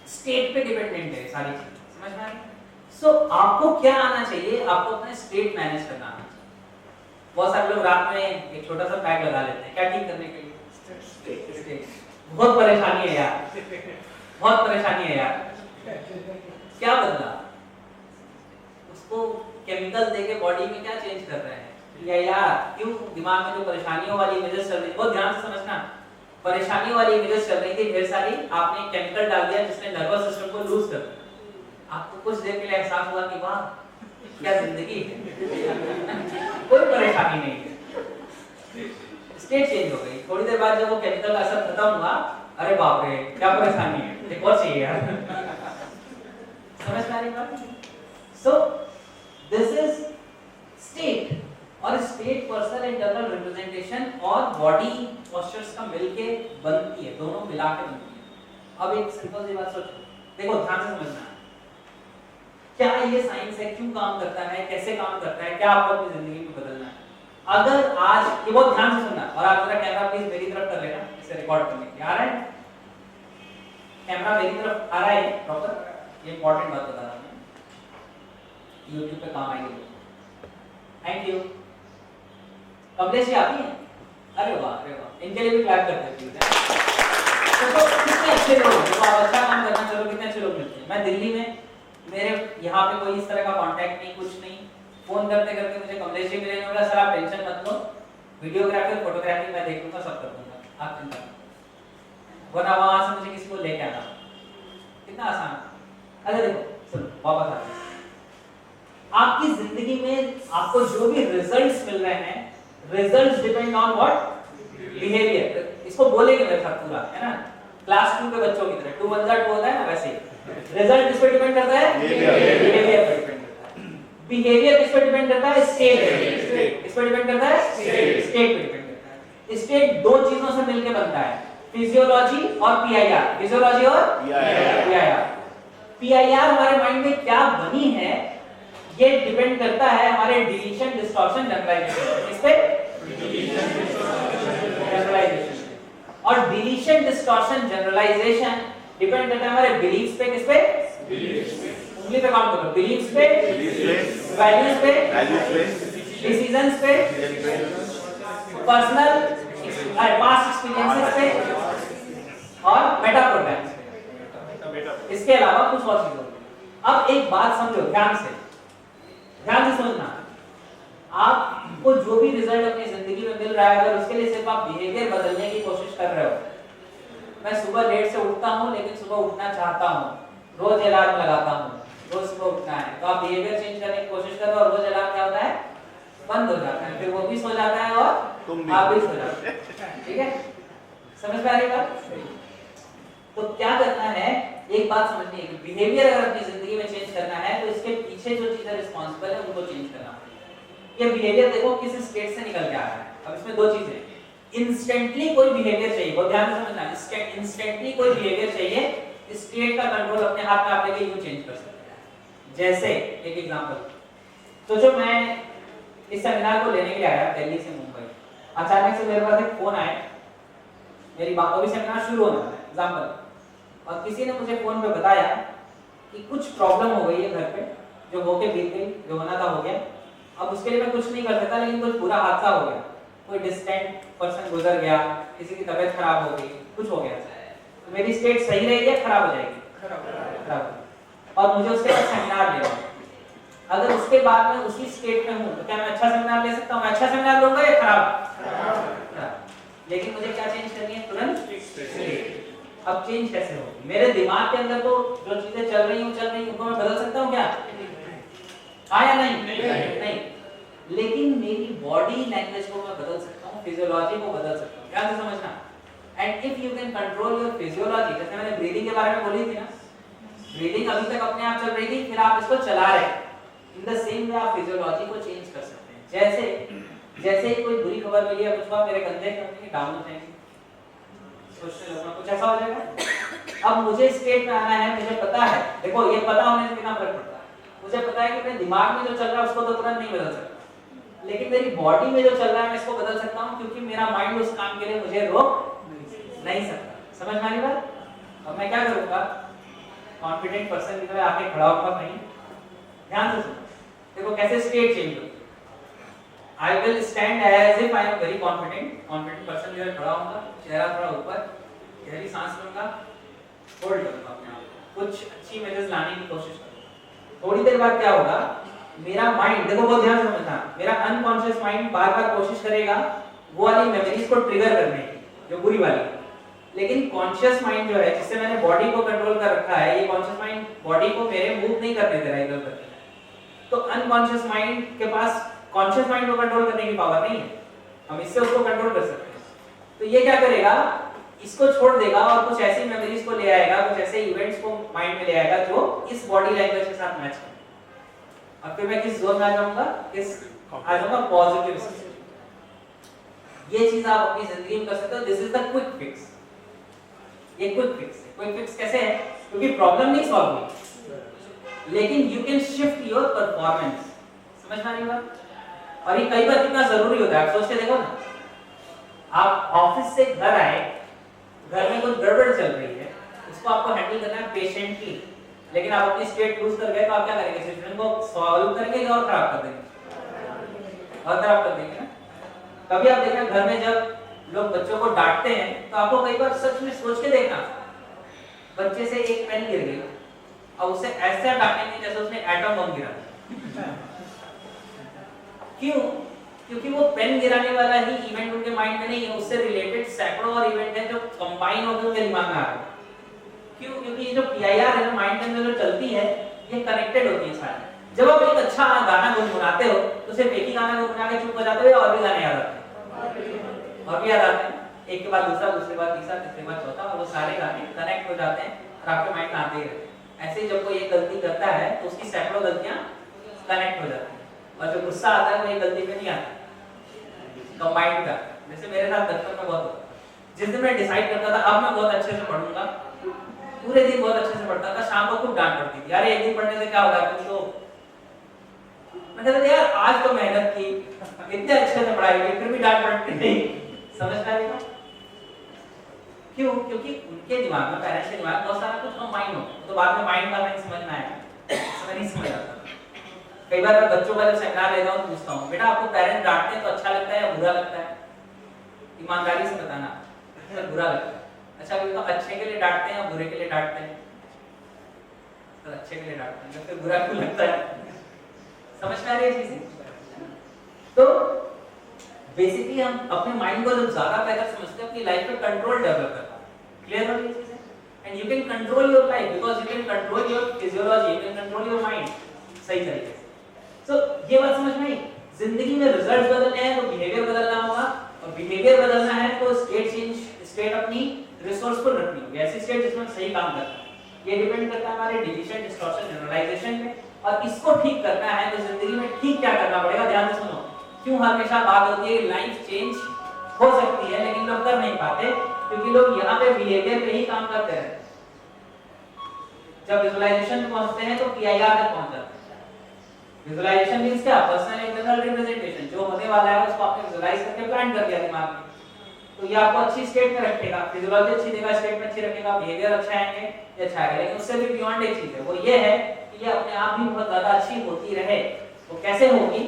स्टेट पे डिपेंडेंट है सारी चीजें, समझ में आ रही है? सो आपको क्या आना चाहिए? आपको अपने स्टेट मैनेज करना आना चाहिए। बहुत सारे लोग रात में एक छोटा सा पैक लगा लेते हैं, क्या ठीक करने के लिए? स्टेट। बहुत परेशानी है यार, बहुत परेशानी है यार। क्या बदला? उसको केमिकल देके बॉडी में क्या चेंज कर रहे हैं? या यार क्यों दिमाग में जो परेशानियों वाली इमेजेस चल रही, बहुत ध्यान से समझना, परेशानियों वाली इमेजेस चल रही थी ढेर सारी, आपने केमिकल डाल दिया जिसने नर्वस सिस्टम को लूज कर दिया। आपको कुछ देर के लिए एहसास हुआ कि वाह क्या जिंदगी है, कोई परेशानी नहीं है, स्टेट चेंज हो गई। थोड़ी देर बाद जब वो केमिकल का असर खत्म हुआ, अरे बाप रे क्या परेशानी है, एक और चाहिए यार। समझ में आ रही बात? सो दिस इज स्टेट, और स्टेट पर्सन इंटरनल रिप्रेजेंटेशन और बॉडी पोस्चर्स का मिलके बनती है, दोनों मिला के बनती है। अब एक सिंपल सी बात सोचो, देखो ध्यान से समझना, क्या ये साइंस है, क्यों काम करता है, कैसे काम करता है, क्या आपको अपनी जिंदगी में बदलना है? अगर आज ये बहुत ध्यान से सुनना, और आप जरा कैमरा प्लीज मेरी तरफ कर लेना, इसे रिकॉर्ड करने के लिए आ रहा है, कैमरा मेरी तरफ आ रहा है प्रॉपर, ये इंपॉर्टेंट बात बता रहा हूं, YouTube पे काम आएगी। Thank you. कमलेश जी आती हैं? अरे वाह, इनके लिए भी क्लैप करते हैं प्लीज। तो कितने अच्छे लोग, देखो आप अच्छा काम करना, चलो कितने अच्छे लोग मिलते हैं। मैं दिल्ली में, मेरे यहाँ पे कोई इस तरह का कांटेक्ट नहीं, कुछ नहीं, फोन करते करते मुझे कमलेश जी मिले, बोला सर आप टेंशन मत लो, वीडियोग्राफी फोटोग्राफी मैं देख लूंगा, सब कर दूंगा, आप चिंता मत, वरना वहां से मुझे किसी को लेके आना। कितना आसान। अरे देखो सुनो वापस आते हैं, आपकी जिंदगी में आपको जो भी रिजल्ट्स मिल रहे हैं, results depend on what behaviour. इसको बोलेंगे मेरे साथ पूरा, है ना, क्लास 2 के बच्चों की तरह 2 1 2 होता है ना, वैसे रिजल्ट किस पे डिपेंड करता है? बिहेवियर पे डिपेंड करता है। बिहेवियर किस पे डिपेंड करता है? स्टेट पे। किस पे डिपेंड करता है? स्टेट पे डिपेंड करता है। स्टेट दो चीजों से मिलकर बनता है, फिजियोलॉजी और पीआईआर। फिजियोलॉजी और पीआईआर। पीआईआर हमारे माइंड में क्या बनी है ये डिपेंड करता है हमारे डिलीशन डिस्टॉर्शन जनरलाइजेशन। इस पे जनरलाइजेशन और डिलीशन डिस्टॉर्शन जनरलाइजेशन डिपेंड करता है हमारे बिलीफ्स पे। किस पे? उंगली पे काउंट करो। बिलीफ्स पे, वैल्यूज पे, डिसीजंस पे, पर्सनल पास्ट एक्सपीरियंसेस पे और मेटा प्रोग्राम्स पे। इसके अलावा कुछ और चीजों पे। अब एक बात समझो ध्यान से समझना, आपको जो भी रिजल्ट अपनी जिंदगी में मिल रहा है अगर उसके लिए सिर्फ आप बिहेवियर बदलने की कोशिश कर रहे हो, मैं सुबह लेट से उठता हूं लेकिन सुबह उठना चाहता हूं, रोज अलार्म लगाता हूं, रोज सुबह उठना है, तो आप बिहेवियर चेंज करने की कोशिश कर रहे हो और रोज अलार्म क्या होता है? बंद हो जाता है, फिर वो भी सो जाता है और आप भी सो जाते हैं। ठीक है, समझ में आ रही बात? तो क्या करना है, एक बात समझनी है कि बिहेवियर अगर अपनी जिंदगी में चेंज करना है तो इसके पीछे जो चीजें रिस्पांसिबल है उनको चेंज करना पड़ेगा। ये बिहेवियर देखो किस स्टेट से निकल के आ रहा है। अब इसमें दो चीजें, इंस्टेंटली कोई बिहेवियर चाहिए, बहुत ध्यान से समझना, इंस्टेंटली कोई बिहेवियर चाहिए, स्टेट का कंट्रोल अपने हाथ में आप लेके यूं चेंज कर सकते हैं। जैसे एक एग्जांपल, तो जो मैं इस सेमिनार को लेने के लिए आया दिल्ली से मुंबई, अचानक से मेरे पास एक फोन आया, मेरी बात अभी सेमिनार शुरू होना है एग्जांपल, और किसी ने मुझे फोन पे बताया कि कुछ प्रॉब्लम हो गई है घर पे, जो होके बीत गई, जो होना था हो गया, अब उसके लिए मैं कुछ नहीं कर सकता, लेकिन कुछ बुरा हादसा हो गया, कोई डिस्टेंट पर्सन गुजर गया, किसी की तबीयत खराब हो गई, कुछ हो गया, तो मेरी स्टेट सही रहेगी या खराब हो जाएगी? खराब। और मुझे उसके बाद सेमिनार लेना, अगर उसके बाद मैं उसी स्टेट में हूँ तो क्या मैं अच्छा सेमिनार ले सकता हूँ? मैं अच्छा सेमिनार लूंगा या खराब? लेकिन मुझे क्या चेंज करनी है? तुरंत। अब चेंज कैसे होगी? मेरे दिमाग के अंदर तो जो चीजें चल रही हैं उनको मैं बदल सकता हूँ क्या? हाँ या नहीं? लेकिन मेरी बॉडी लैंग्वेज को मैं बदल सकता हूँ, फिजियोलॉजी को बदल सकता हूँ। ध्यान से समझना, and if you can control your physiology, जैसे मैंने ब्रीदिंग के बारे में बोली थी ना, ब्रीदिंग अभी तक अपने आप चल रही थी, फिर आप इसको चला रहे हैं, इन द सेम वे आप फिजियोलॉजी को चेंज कर सकते हैं। जैसे कोई बुरी खबर मिली है मुझको, मेरे कंधे पे डाउन हो जाएंगे, सोचने लगना कुछ ऐसा हो जाएगा। अब मुझे स्टेट में आना है, मुझे पता है, देखो ये पता होने से कितना फर्क पड़ता है, मुझे पता है कि मेरे दिमाग में जो चल रहा है उसको तो तुरंत नहीं बदल सकता, लेकिन मेरी बॉडी में जो चल रहा है मैं इसको बदल सकता हूँ, क्योंकि मेरा माइंड उस काम के लिए मुझे रोक नहीं सकता। समझ में आ रही बात? अब मैं क्या करूंगा, कॉन्फिडेंट पर्सन की तरह आके खड़ा होकर नहीं, ध्यान से सुनो, देखो कैसे स्टेट चेंज होती है। I will stand as if I am very confident person जो है खड़ा होऊंगा, चेहरा थोड़ा ऊपर, गहरी सांस लूंगा, होल्ड करूंगा अपने आप को, कुछ अच्छी इमेजेस लाने की कोशिश करूंगा। थोड़ी देर बाद क्या होगा, मेरा माइंड, देखो बहुत ध्यान से समझना, मेरा अनकॉन्शियस माइंड बार-बार कोशिश करेगा वो वाली मेमोरीज को ट्रिगर करने की, जो बुरी वाली, लेकिन कॉन्शियस माइंड जो है जिससे मैंने बॉडी को कंट्रोल कर रखा है, ये कॉन्शियस माइंड बॉडी को मेरे मूव नहीं करने दे रहा है इधर-उधर। तो अनकॉन्शियस माइंड के पास कॉन्शियस माइंड को कंट्रोल करने की पावर नहीं है, हम इससे उसको कंट्रोल कर सकते हैं। तो ये क्या करेगा, इसको छोड़ देगा और कुछ ऐसी मेमोरीज को ले आएगा, कुछ ऐसे इवेंट्स को माइंड में ले आएगा जो इस बॉडी लैंग्वेज के साथ मैच करे, और फिर मैं किस जोन में आ जाऊंगा, आ जाऊंगा पॉजिटिव स्टेट। ये चीज आप अपनी जिंदगी में कर सकते हो, this is the quick fix. ये क्विक फिक्स कैसे है? क्योंकि प्रॉब्लम नहीं सॉल्व हुई, लेकिन you can shift your performance. समझ में आ रही बात? और ये कई बार कितना जरूरी होता है, आप सोच के देखो ना, आप ऑफिस से घर आए, घर में कुछ गड़बड़ चल रही है, उसको आपको हैंडल करना है पेशेंटली, लेकिन आप अपनी स्टेट लूज कर गए तो आप क्या करेंगे, सिचुएशन को सॉल्व करेंगे और खराब कर देंगे, और खराब कर देंगे ना। कभी आप देखना घर में जब लोग बच्चों को डांटते हैं तो आपको कई बार सच में सोच के देखना, बच्चे से एक पेन गिर गई और उसे ऐसा डांटेंगे जैसे उसने एटम बम गिरा। क्यों? क्योंकि वो पेन गिराने वाला ही इवेंट उनके माइंड में नहीं है, उससे रिलेटेड सैकड़ों और इवेंट हैं जो कंबाइन होकर उनके दिमाग में आ रहे हैं। क्यों? क्योंकि क्योंकि ये जो PIR है माइंड के अंदर जो चलती है ये कनेक्टेड होती है सारी। जब आप एक अच्छा गाना गुनगुनाते हो तो सिर्फ एक ही गाना गुनगुना के चुप हो जाते हो या और भी गाने याद आते हैं? और भी याद आते हैं, एक के बाद दूसरा, दूसरे बाद तीसरा, तीसरे बाद चौथा, और वो सारे गाने कनेक्ट हो जाते हैं और आपके माइंड में आते ही रहते हैं। ऐसे जब कोई एक गलती करता है तो उसकी सैकड़ों गलतियां कनेक्ट हो जाती हैं और जो गुस्सा आता है वो एक गलती पे नहीं आता, कंबाइंड का। जैसे मेरे साथ बचपन में बहुत होता, जिस दिन मैं डिसाइड करता था अब मैं बहुत अच्छे से पढ़ूंगा, पूरे दिन बहुत अच्छे से पढ़ता था, शाम को खूब डांट पड़ती थी, अरे एक दिन पढ़ने से क्या होगा कुछ तो। मैं कहता था यार आज तो मेहनत की, इतने अच्छे से पढ़ाई की, फिर भी डांट पड़ती नहीं। समझ में आएगा क्यों? क्योंकि उनके दिमाग में, पेरेंट्स के दिमाग में बहुत सारा कुछ कंबाइन हो, तो बाद में माइंड का नहीं समझ में आएगा, समझ नहीं समझ आता। कई बार मैं बच्चों का जब सेमिनार लेता हूँ तो पूछता हूँ, बेटा आपको पेरेंट्स डांटते हैं तो अच्छा लगता है या बुरा लगता है? ईमानदारी से बताना, तो बुरा लगता है। अच्छा तो अच्छे के लिए डांटते हैं या बुरे के लिए डांटते हैं? तो अच्छे के लिए डांटते हैं, तो फिर बुरा क्यों लगता है? समझ में आ रही है चीजें? तो बेसिकली हम अपने माइंड को जब ज्यादा बेहतर समझते हैं अपनी लाइफ में कंट्रोल डेवलप करते हैं। क्लियर हो रही है चीजें? And you can control your life because you can control your physiology, you can control your mind सही तरीके से। सो ये बात समझ में आई? जिंदगी में रिजल्ट बदलने हैं तो बिहेवियर बदलना होगा, और बिहेवियर बदलना है तो स्टेट चेंज, स्टेट अपनी रिसोर्सफुल रखनी होगी, ऐसी स्टेट जिसमें सही काम करना है। ये डिपेंड करता है हमारे डिलीशन, डिस्टॉर्शन, जनरलाइजेशन पे, और इसको ठीक करना है तो जिंदगी में ठीक क्या करना पड़ेगा? ध्यान से सुनो। क्यों हमेशा बात होती है लाइफ चेंज हो सकती है लेकिन लोग कर नहीं पाते? क्योंकि लोग यहाँ पे बिहेवियर पे ही काम करते हैं। जब विजुअलाइजेशन पे पहुंचते हैं तो PIR तक पहुंच जाते हैं। विजुअलाइजेशन मींस क्या? पर्सनल इंटरनल रिप्रेजेंटेशन, जो होने वाला है उसको आपने विजुअलाइज करके प्लान कर दिया दिमाग में, तो ये आपको अच्छी स्टेट में रखेगा, फिजियोलॉजी अच्छी देगा, स्टेट में अच्छी रखेगा, बिहेवियर अच्छा आएंगे, ये अच्छा आएगा। लेकिन उससे भी बियॉन्ड एक चीज है, वो ये है कि ये अपने आप भी बहुत ज्यादा अच्छी होती रहे। वो कैसे होगी?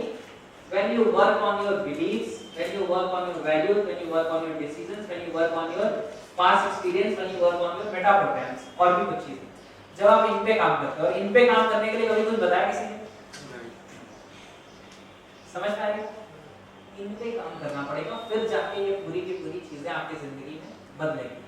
when you work on your beliefs, when you work on your values, when you work on your decisions, when you work on your past experience, when you work on your meta programs, और भी कुछ चीजें जब आप इन पे काम करते हो। और इन पे काम करने के लिए कभी कुछ बताया किसी ने? समझ में आ रही है? इन पे काम करना पड़ेगा, फिर जाके ये पूरी की पूरी चीजें आपकी जिंदगी में बदलेंगी।